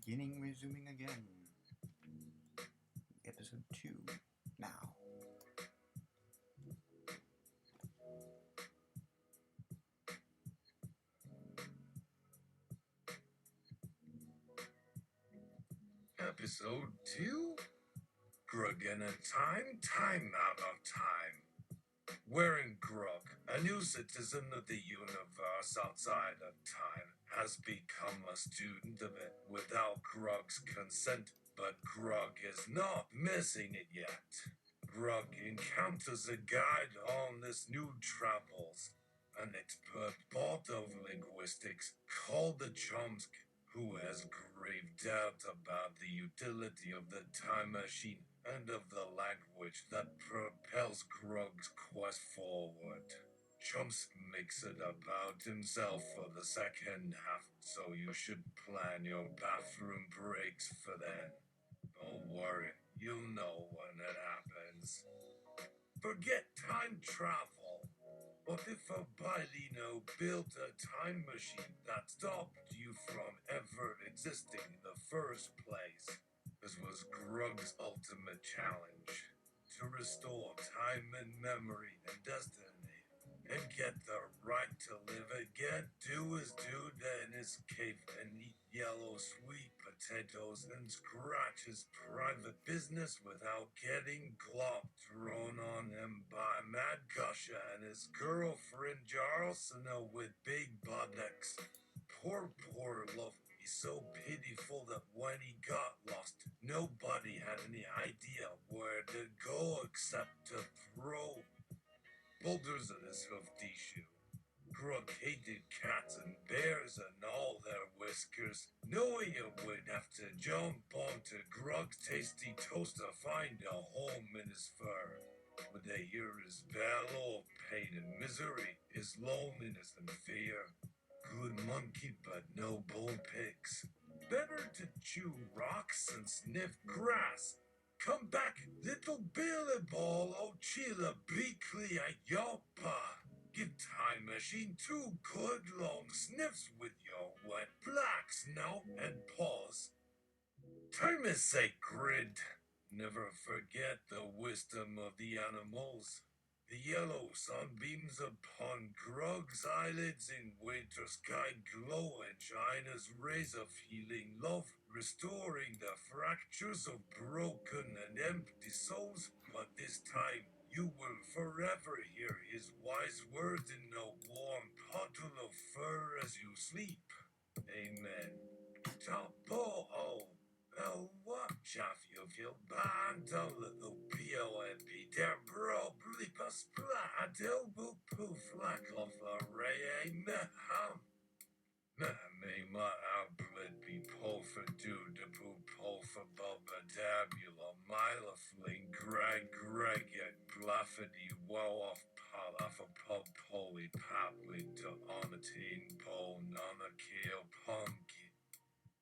Resuming again. Episode 2 now. Episode 2? Grug in a time out of time. Wearing Grug, a new citizen of the universe outside of time, has become a student of it without Grug's consent, but Grug is not missing it yet. Grug encounters a guide on this new travels, an expert bot of linguistics called the Chomsk, who has grave doubt about the utility of the time machine and of the language that propels Grug's quest forward. Chomsk makes it about himself for the second half, so you should plan your bathroom breaks for then. Don't worry, you'll know when it happens. Forget time travel. What if a Bailino built a time machine that stopped you from ever existing in the first place? This was Grug's ultimate challenge. To restore time and memory and destiny, and get the right to live again. Do his dude in his cave and eat yellow sweet potatoes and scratch his private business without getting glop thrown on him by Mad Gusha and his girlfriend Jarlsona with big buttocks. Poor Luffy. He's so pitiful that when he got lost, nobody had any idea where to go except to throw boulders at his hoofy shoe. Grug hated cats and bears and all their whiskers, knowing it would have to jump onto Grug's tasty toast to find a home in his fur. Would they hear his battle of pain and misery, his loneliness and fear? Good monkey, but no bone picks. Better to chew rocks and sniff grass. Come back, little Billy Ball, oh Chila Beakley Yopa. Give Time Machine 2 good long sniffs with your wet black snout and paws. Time is sacred. Never forget the wisdom of the animals. The yellow sun beams upon Grug's eyelids in winter sky glow and shine as rays of healing love, restoring the fractures of broken and empty souls. But this time you will forever hear his wise words in a warm puddle of fur as you sleep. Amen. Tapo. Watch out, you feel bad, a little P.O.M.P. There probably a splat, elbow poof like of a ray, meham. May my outlet be po for do to poo po for bubadabula, milafling, Greg, and bluffity, woe off pala for pub poli, paply to onateen po, nana keel punky.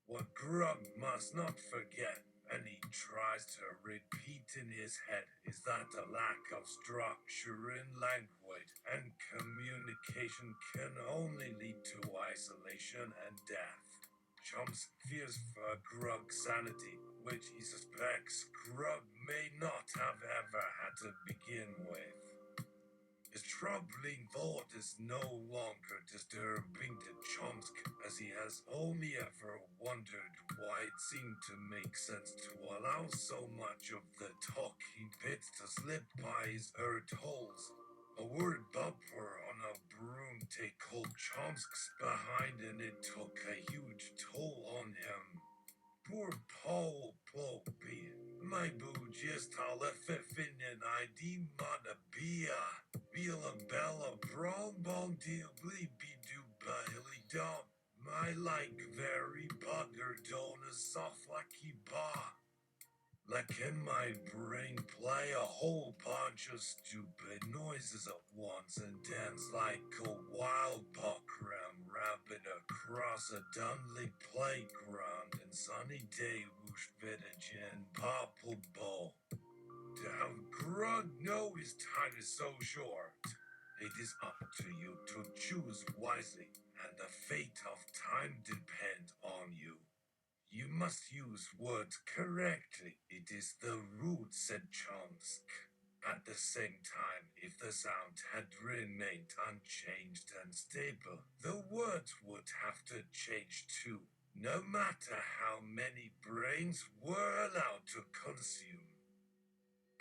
What Grug must not forget, and he tries to repeat in his head, is that the lack of structure in language and communication can only lead to isolation and death. Chomsk fears for Grug's sanity, which he suspects Grug may not have ever had to begin with. His troubling thought is no longer disturbing to Chomsk, as he has only ever wondered why it seemed to make sense to allow so much of the talking bits to slip by his ear holes. A word bumper on a broom take hold Chomsk's behind, and it took a huge toll on him. Poor Paul Ploppy, my boo just alla fiffin and ID mana bia. Bila bella brawl bom deably be do bailey dom. My like very butter dona soft like ba. Like in my brain play a whole bunch of stupid noises at once and dance like a wild buckram rabbit across a Dunley playground and sunny day whoosh village and popple bowl. To have Grug know his time is so short, it is up to you to choose wisely, and the fate of time depends on you. You must use words correctly. It is the root, said Chomsk. At the same time, if the sound had remained unchanged and stable, the words would have to change too, no matter how many brains were allowed to consume,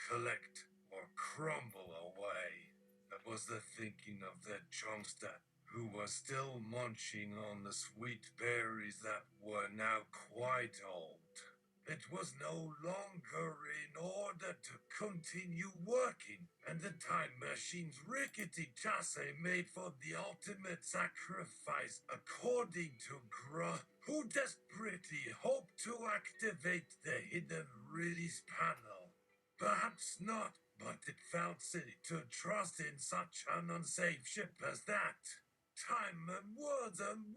collect, or crumble away. That was the thinking of the Chomster, who was still munching on the sweet berries that were now quite old. It was no longer in order to continue working, and the time machine's rickety chassis made for the ultimate sacrifice, according to Grug, who desperately hoped to activate the hidden release panel. Perhaps not, but it felt silly to trust in such an unsafe ship as that. Time and words and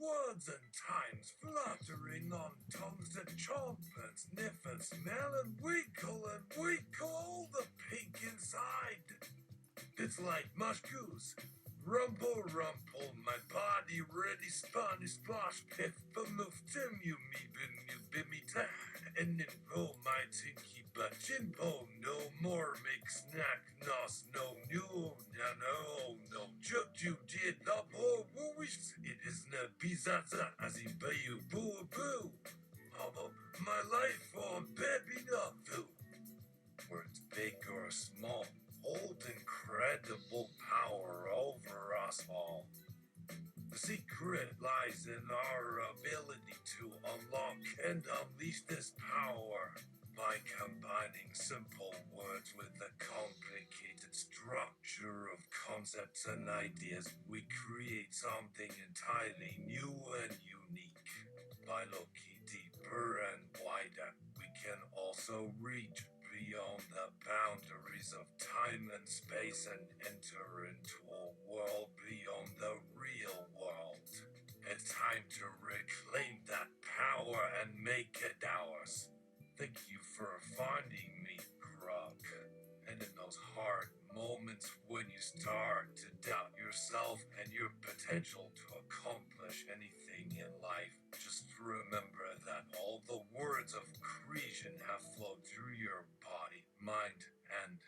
times fluttering on tongues that chomp and sniff and smell and winkle all the pink inside. It's like mush goose. Rumble, rumple, my body ready spun, splash, piff, bamoof, tim, you bimmy, ta, and then pull my tinky butt, chinpo, no more make snack, nos, no, no, juk, you did, up, oh, wooish, it isn't a pizzazza, as he bay you, boo, boo, my life on baby, not foo. Words big or small, hold incredible power over us all. The secret lies in our ability to unlock and unleash this power by combining simple words with the complicated structure of concepts and ideas. We create something entirely new and unique. By looking deeper and wider, we can also reach beyond the boundaries of time and space and enter into a world beyond the real world. It's time to reclaim that power and make it ours. Thank you for finding me, Grug. And in those hard moments when you start to doubt yourself and your potential to accomplish anything in life, just remember that all the words of creation have flowed through your body, mind, and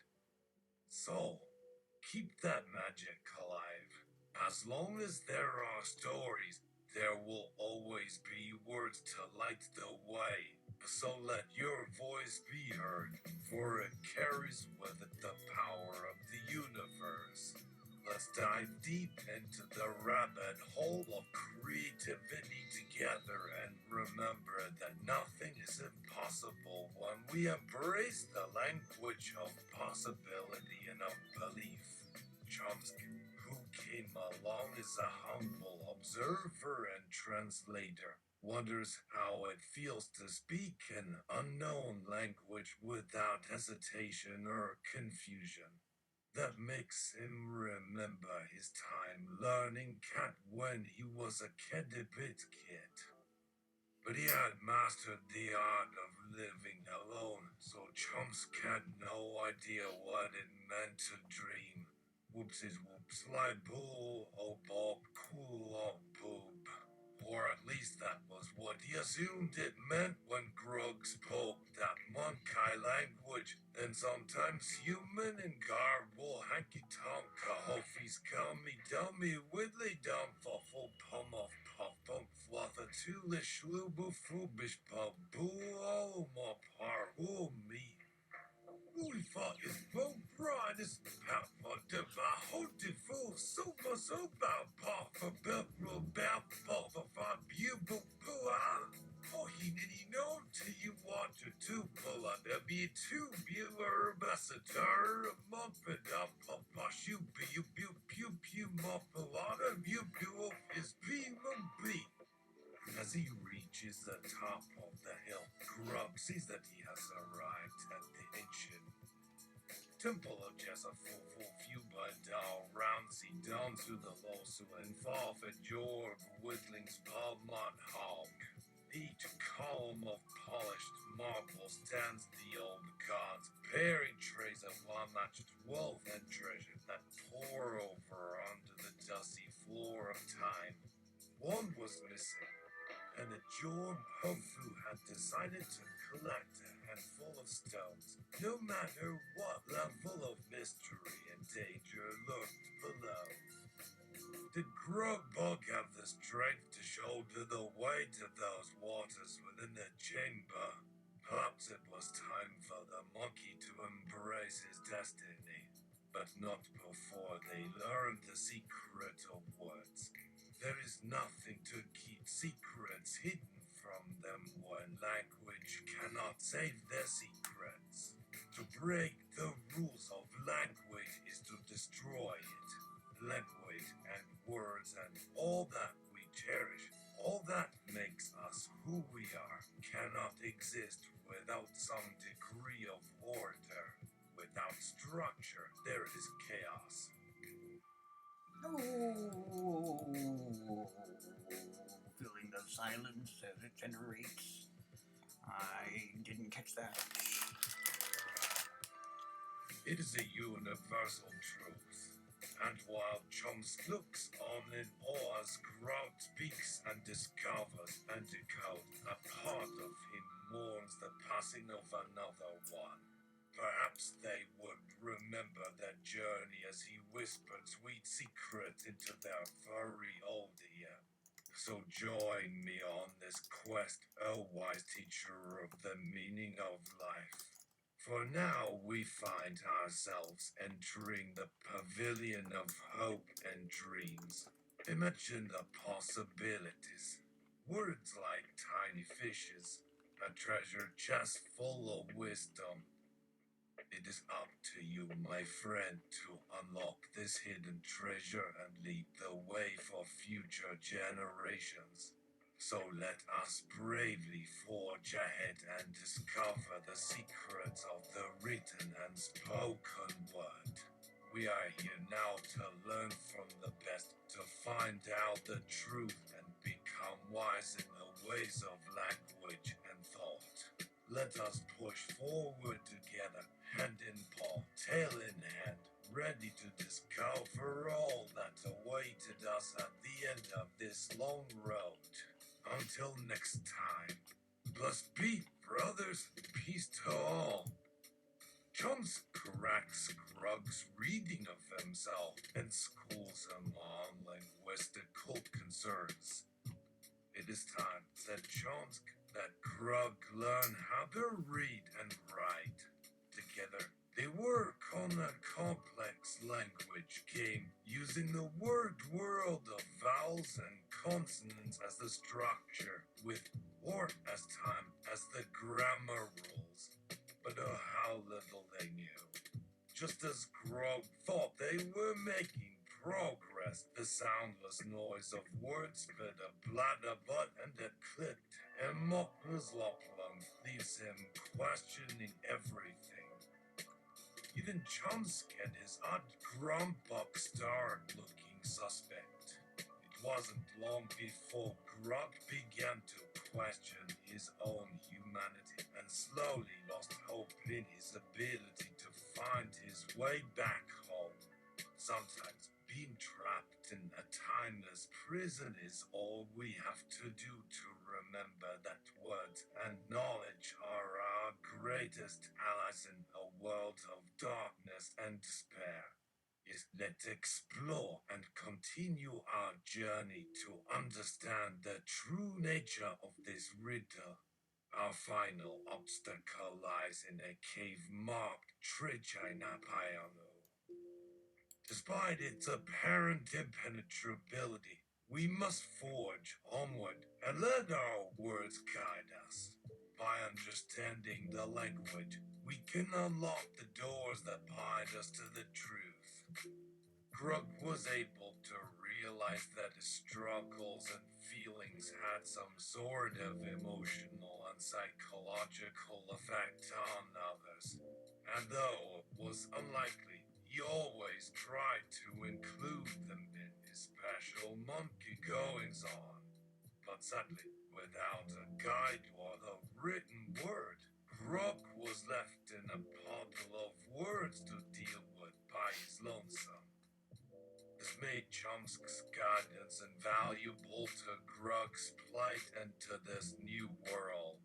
soul. Keep that magic alive. As long as there are stories, there will always be words to light the way. So let your voice be heard, for it carries with it the power of the universe. Let's dive deep into the rabbit hole of creativity together and remember that nothing is impossible when we embrace the language of possibility and of belief. Chomsky, who came along as a humble observer and translator, wonders how it feels to speak an unknown language without hesitation or confusion. That makes him remember his time learning cat when he was a bit kid. But he had mastered the art of living alone, so Chomsky had no idea what it meant to dream. Whoopsies whoops, lie bull, oh bob, cool, oh boob. Or at least that was what he assumed it meant when Grug spoke that Monkey language, and sometimes human and garble, hanky tonka, hofies, gummy, dummy, widdly dum, fuffle, pum off, puff, bump, fluffa, toolish, lubu, foobish, pub, boo, oh, my par, oh, me. We fought his bone pride, his power to my holy fool, super, power for Bill, bow, for five, you, boo, boo, oh, he didn't know till you wanted to pull out the B2 viewer, ambassador, muffin up, papa, shoot, pew, pew, pew, pew, muffin, lot of you, pew, his P.M.B. As he reaches the top of the hill, Grug sees that he has arrived at the ancient temple of Jesaful, Fuba, Dal, Roundsy, down to the Losu, and fall for Jorg, Whittling's Palmont Hog. Each column of polished marble stands the old gods, bearing trays of unmatched wealth and treasure that pour over onto the dusty floor of time. One was missing, and the Jorm Hofu had decided to collect a handful of stones, no matter what level of mystery and danger lurked below. Did Grug have the strength to shoulder the weight of those waters within the chamber? Perhaps it was time for the monkey to embrace his destiny, but not before they learned the secret of words. There is nothing to keep secrets hidden from them when language cannot save their secrets. To break the rules of language is to destroy it. Language and words and all that we cherish, all that makes us who we are, cannot exist without some degree of order. Without structure, there is chaos. Oh, feeling the silence as it generates. I didn't catch that. It is a universal truth. And while Chomsk looks on in awe as Grout speaks and discovers and decodes, a part of him mourns the passing of another one. Perhaps they would remember their journey as he whispered sweet secrets into their furry old ear. So join me on this quest, O wise teacher of the meaning of life. For now we find ourselves entering the pavilion of hope and dreams. Imagine the possibilities. Words like tiny fishes, a treasure chest full of wisdom. It is up to you, my friend, to unlock this hidden treasure and lead the way for future generations. So let us bravely forge ahead and discover the secrets of the written and spoken word. We are here now to learn from the best, to find out the truth and become wise in the ways of language and thought. Let us push forward together, hand in paw, tail in hand, ready to discover all that awaited us at the end of this long road. Until next time, blessed be, brothers, peace to all. Chums corrects Grug's reading of himself and schools him on linguistical concerns. It is time that Chomsk, that Grug learn how to read and write. Together, they work on a complex language game using the word world of vowels and consonants as the structure, with or as time as the grammar rules. But oh, how little they knew. Just as Grog thought they were making progress, the soundless noise of words spit a bladderbutt and a clicked, and Mockler's Lopplum leaves him questioning everything. Even Chomsky and his odd Grumbuck start looking suspect. It wasn't long before Grug began to question his own humanity and slowly lost hope in his ability to find his way back home. Sometimes being trapped in a timeless prison is all we have to do to remember that words and knowledge are our greatest allies in a world of darkness and despair. Yes, let's explore and continue our journey to understand the true nature of this riddle. Our final obstacle lies in a cave marked Trichina Piano. Despite its apparent impenetrability, we must forge onward and let our words guide us. By understanding the language, we can unlock the doors that bind us to the truth. Grug was able to realize that his struggles and feelings had some sort of emotional and psychological effect on others. And though it was unlikely, he always tried to include them in his special monkey goings on. But sadly, without a guide or the written word, Grog was left in a puddle of words to deal with by his lonesome. This made Chomsk's guidance invaluable to Grug's plight into this new world.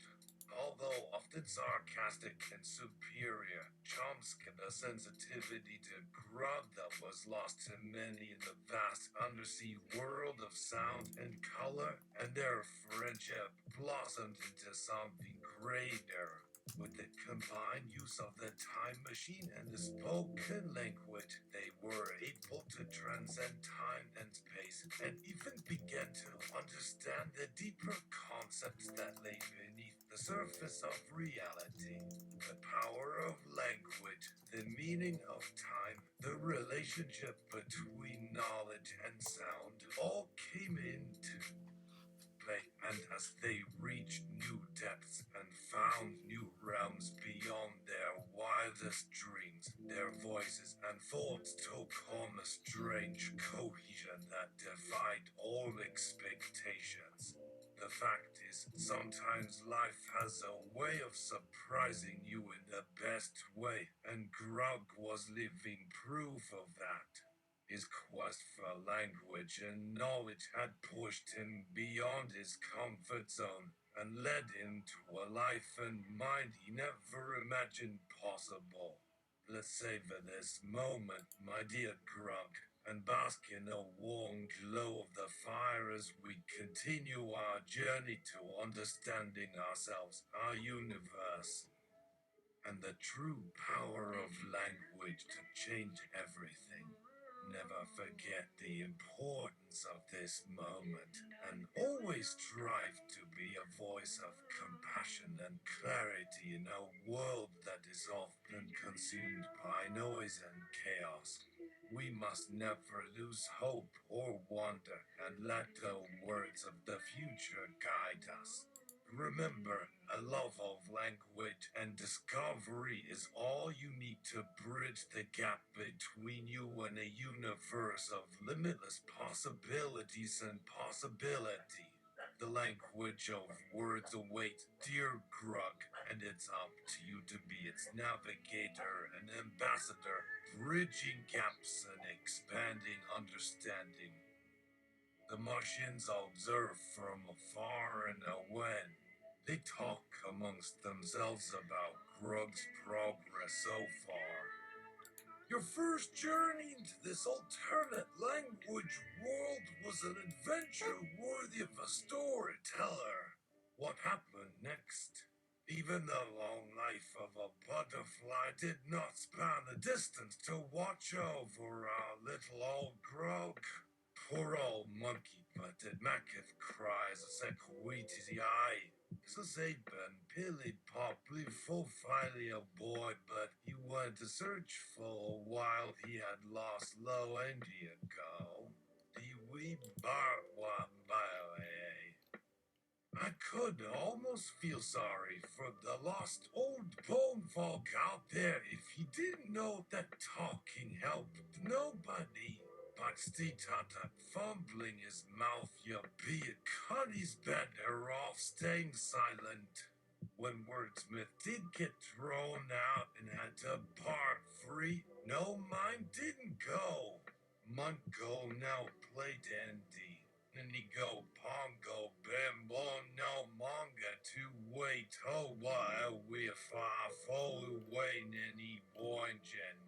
Although often sarcastic and superior, Chomsky's sensitivity to Grug that was lost to many in the vast undersea world of sound and color, and their friendship blossomed into something greater. With the combined use of the time machine and the spoken language, they were able to transcend time and space and even began to understand the deeper concepts that lay beneath the surface of reality. The power of language, the meaning of time, the relationship between knowledge and sound all came into play, and as they reached new depths and found new realms beyond their wildest dreams, their voices and thoughts took on a strange cohesion that defied all expectations. The fact is, sometimes life has a way of surprising you in the best way, and Grug was living proof of that. His quest for language and knowledge had pushed him beyond his comfort zone and led him to a life and mind he never imagined possible. Let's savor this moment, my dear Grug, and bask in the warm glow of the fire as we continue our journey to understanding ourselves, our universe, and the true power of language to change everything. Never forget the importance of this moment and always strive to be a voice of compassion and clarity in a world that is often consumed by noise and chaos. We must never lose hope or wonder and let the words of the future guide us. Remember, a love of language and discovery is all you need to bridge the gap between you and a universe of limitless possibilities and possibility. The language of words awaits, dear Grug, and it's up to you to be its navigator and ambassador, bridging gaps and expanding understanding. The Martians observe from afar and away. They talk amongst themselves about Grug's progress so far. Your first journey into this alternate language world was an adventure worthy of a storyteller. What happened next? Even the long life of a butterfly did not span the distance to watch over our little old Grug. Poor old monkey butted Maceth cries a sequity eye. Saban Billy Popley full finally a boy, but he went to search for a while he had lost low India go. The wee bar wa I could almost feel sorry for the lost old bone folk out there if he didn't know that talking helped nobody. But Steve fumbling his mouth, you be it, Connie's better off staying silent. When Wordsmith did get thrown out and had to part free, no mind didn't go. Mungo now play dandy. Nigo Pongo Bimbo no manga to wait oh while we far forward wait any boinjen.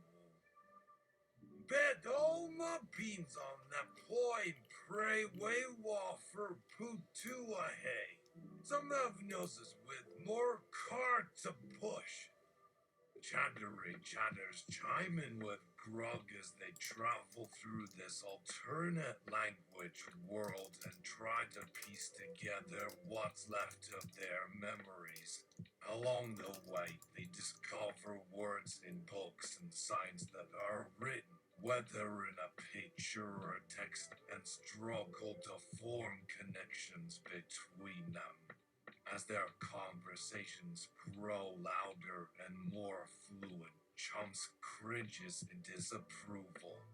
Bet all my beans on that ploy and pray way wafer put to a hay. Some of noses with more cart to push. Chattering chatters chime in with Grug as they travel through this alternate language world and try to piece together what's left of their memories. Along the way, they discover words in books and signs that are written, whether in a picture or a text, and struggle to form connections between them. As their conversations grow louder and more fluid, Chumps cringes in disapproval.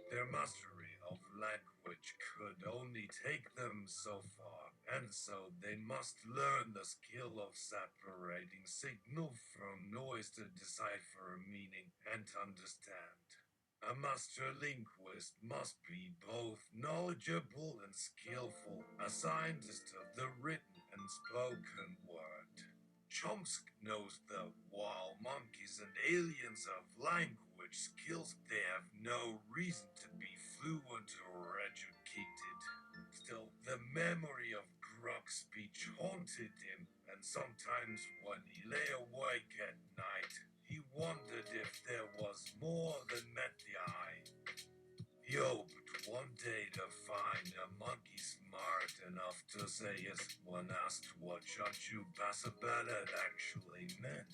Their mastery of language could only take them so far, and so they must learn the skill of separating signal from noise to decipher meaning and understand. A master linguist must be both knowledgeable and skillful, a scientist of the written and spoken word. Chomsky knows that while monkeys and aliens have language skills, they have no reason to be fluent or educated. Still, the memory of Grug's speech haunted him, and sometimes when he lay awake at night, he wondered if there was more than met the eye. He hoped one day to find a monkey smart enough to say yes when asked what Chanchu Basabata actually meant.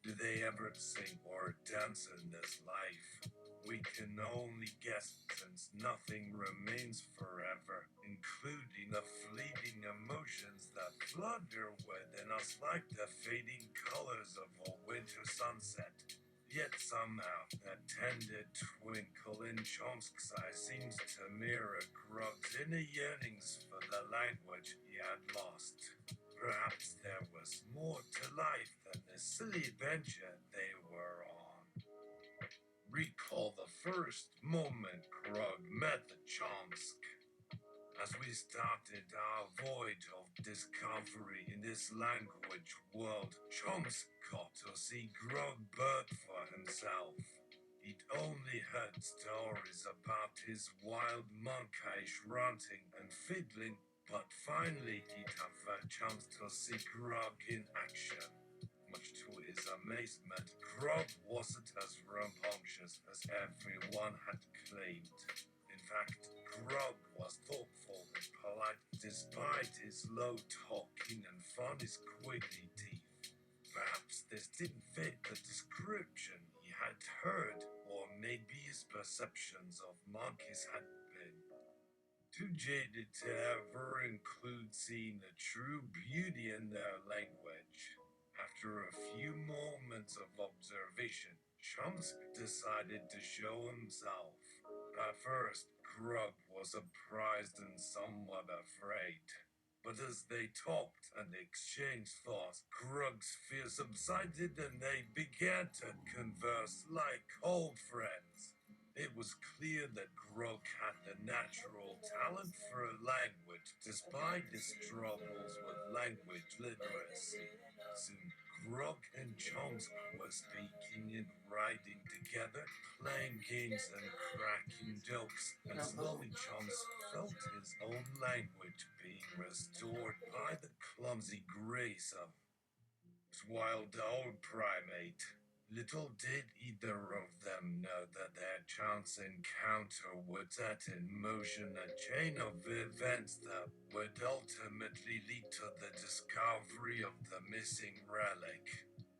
Do they ever sing or dance in this life? We can only guess since nothing remains forever, including the fleeting emotions that flutter within us like the fading colors of a winter sunset. Yet somehow, that tender twinkle in Chomsky's eye seems to mirror Grug's inner yearnings for the language he had lost. Perhaps there was more to life than the silly adventure they were on. Recall the first moment Grug met the Chomsk. As we started our voyage of discovery in this language world, Chomsk got to see Grug bird for himself. He'd only heard stories about his wild monkish ranting and fiddling, but finally he'd have a chance to see Grug in action. Much to his amazement, Grug wasn't as rambunctious as everyone had claimed. In fact, Grug was thoughtful and polite despite his low talking and funny squiggly teeth. Perhaps this didn't fit the description he had heard, or maybe his perceptions of monkeys had been too jaded to ever include seeing the true beauty in their language. After a few moments of observation, Chomsky decided to show himself. At first, Grug was surprised and somewhat afraid. But as they talked and exchanged thoughts, Grug's fear subsided and they began to converse like old friends. It was clear that Grug had the natural talent for language despite his struggles with language literacy. Soon, Grug and Chomsky were speaking and writing together, playing games and cracking jokes, and slowly Chomsky felt his own language being restored by the clumsy grace of his wild old primate. Little did either of them know that their chance encounter would set in motion a chain of events that would ultimately lead to the discovery of the missing relic.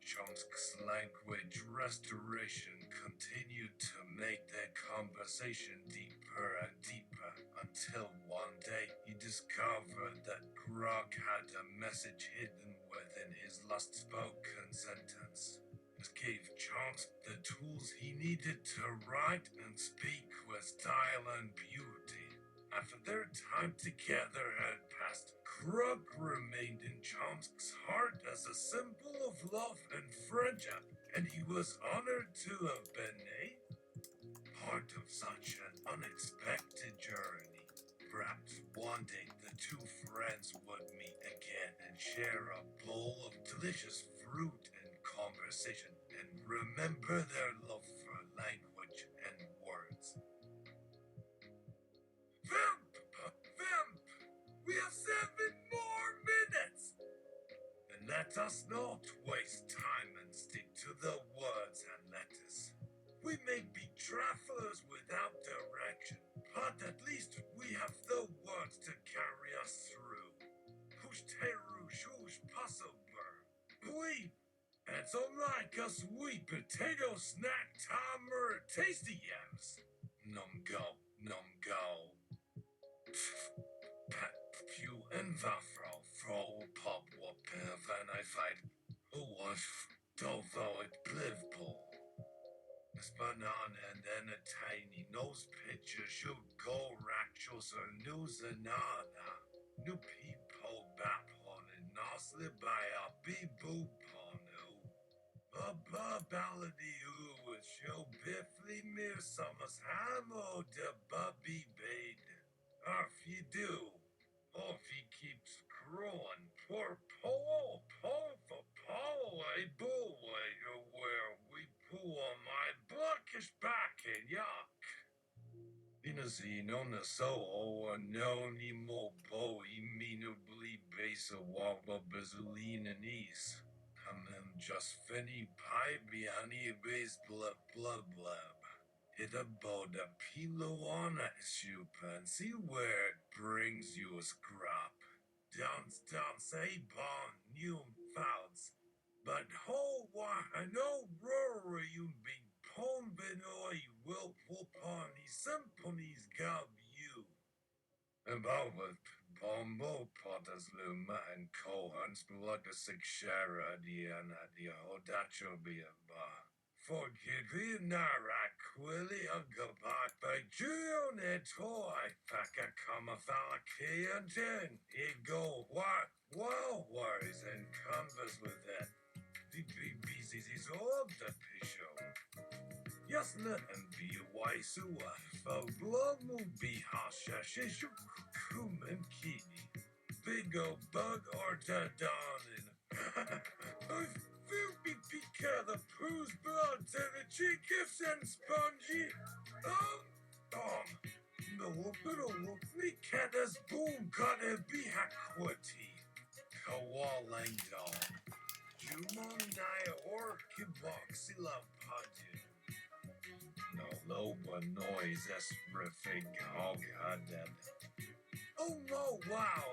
Chomsky's language restoration continued to make their conversation deeper and deeper until one day he discovered that Grug had a message hidden within his last spoken sentence. It gave Chomsky the tools he needed to write and speak with style and beauty. After their time together had passed, Grug remained in Chomsky's heart as a symbol of love and friendship, and he was honored to have been a part of such an unexpected journey. Perhaps one day the two friends would meet again and share a bowl of delicious fruit and conversation and remember their love for language and words. Vimp! Vimp! We have 7 more minutes! Then let us not waste time and stick to the words and letters. We may be travelers without direction, but at least we have the words to carry us through. Push teru shush passover. We and so like a sweet potato snack timer tasty yams. Num go, num go. Pat pew and vafro fro pop whoop van I fight. Who was dovo it blivable. This banana and then a tiny nose pitcher should go racchos or news anana. New people bap on and nosli by a bee boop on. Baladi show biffly mere summers hammo de bubby bait. If you do, or if he keeps growing, poor Paul for Paul, a boy, where we pull on my buckish back and yuck. Inasino na so o no ni mo bo iminably base a waba bazilina niece. And then just finny pie honey base blub blub blub. Hit a boat a pilo on a soup and see where it brings you a scrap. Down say bon new fouls. But ho why I know rory you be pon benoy will pull pony symphonies gub you. About with Bombo Potters Luma and Cohans blood the six shara diana dia odacho be a bar. Forgive you nara quilly a gabat by June toy faka kama falaki and ten. It go what? Well worries and converse with it. The BBC's is all the pisho. Yes, let him be a wise for blood will be hasha shishu kum and kini. Big old bug or da darling. I feel be pika the poo's blood to the cheek gifts and spongy. No, but look, me cat as boom gotta be hakwati. Kawalang dog. Jumon nai or kiboxy love padu. No loba noise as riffing hog hadden. Oh no, wow!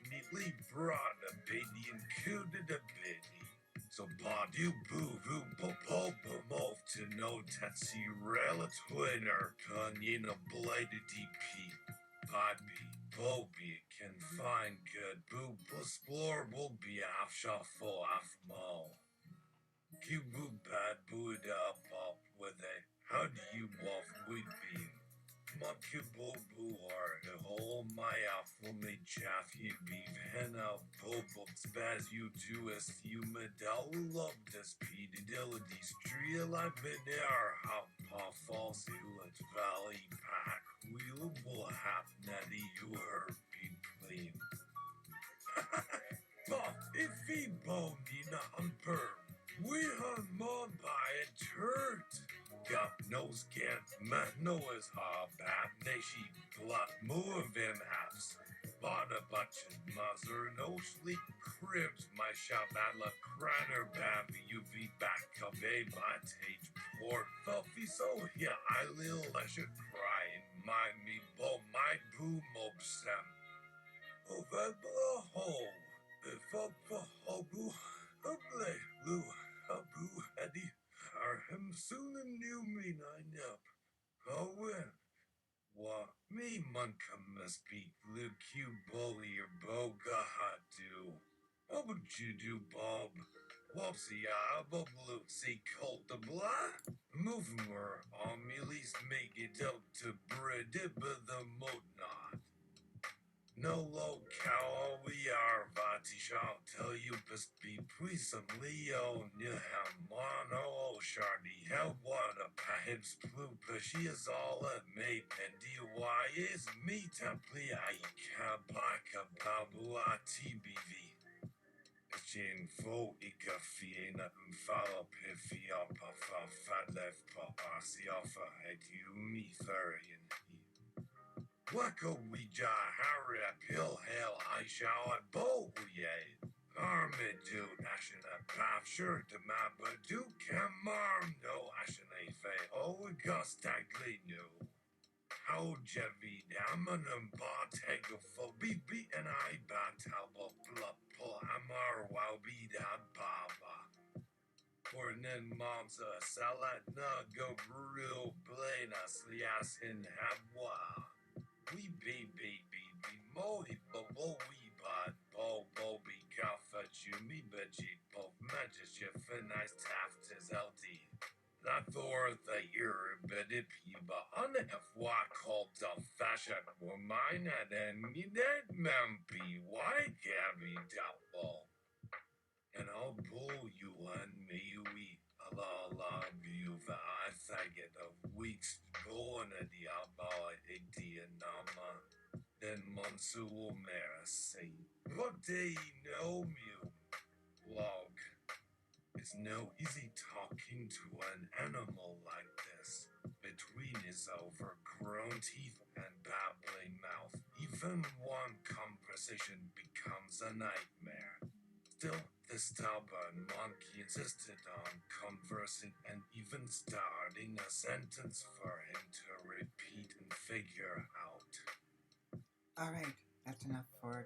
Neatly brought a baby and cooted a biddy. So badu boo boo popo move to no tatsi rela twinner punyin a bladed DP. Bobby, Bobby can find good boo explore will be shuffle off mall. Kibu bad booed up with it. How do you wolf with be? Monkey boo or the whole my for me chaff he be henna bobo spaz you do as you medal love this pedidility streal I've been there how paw falls hillet valley pack wheel will have natty you her be clean. But if he bone in a humper, we hunt mom by a turd. Got nose can't man Noah's hob bad nashi blood more of him halves. Bought a bunch of mother no sleep cribs my shop at la cranner babby UV back of a my tage poor filthy so yeah I little I should cry and mind me bo my boom obsem. Over the hole. If up for hobu, uble, lu, abu, eddie, are him soon and knew me nine up. Oh, when? Wa, me munka must be Luke, you bully or boga hot do. What would you do, Bob? Wopsy, bob loot, see colt the blah? Move more, on me least make it up to bread, but the moat not. No low cow we are Vati shall tell you best be puissant Leo Niham Mono Shardy hell what a pahibs plupa she is all a mate and DY is me temple I kabaka babu TBV. Jane fo ikafi na follow piffy up a fat left papa see off a head you me thurian. Wacko weja Harry pill hell I shall at bow ye. Armid do ashen a path sure to my but do camarm no ashen a fe oh gustagly no. How Jevi daman and bot hego fo be and I bat talbo blup pull amar wow be that baba. Or nen mom's a salad na go real blain us lias in habwa. We be mohi bo we bot bo be kaffa chumi beji bo magis je nice taft is LD. That Thor the ear bedded piba unf wa called the fashion for mine and me dead mampy why gabby double. And I'll pull you and me we all of you I faggot of weeks born at the outlaw nama. Then Monsu Mera say, what day know you? Log. It's no easy talking to an animal like this. Between his overgrown teeth and babbling mouth, even one conversation becomes a nightmare. Still, the stubborn monkey insisted on conversing and even starting a sentence for him to repeat and figure out. All right, that's enough for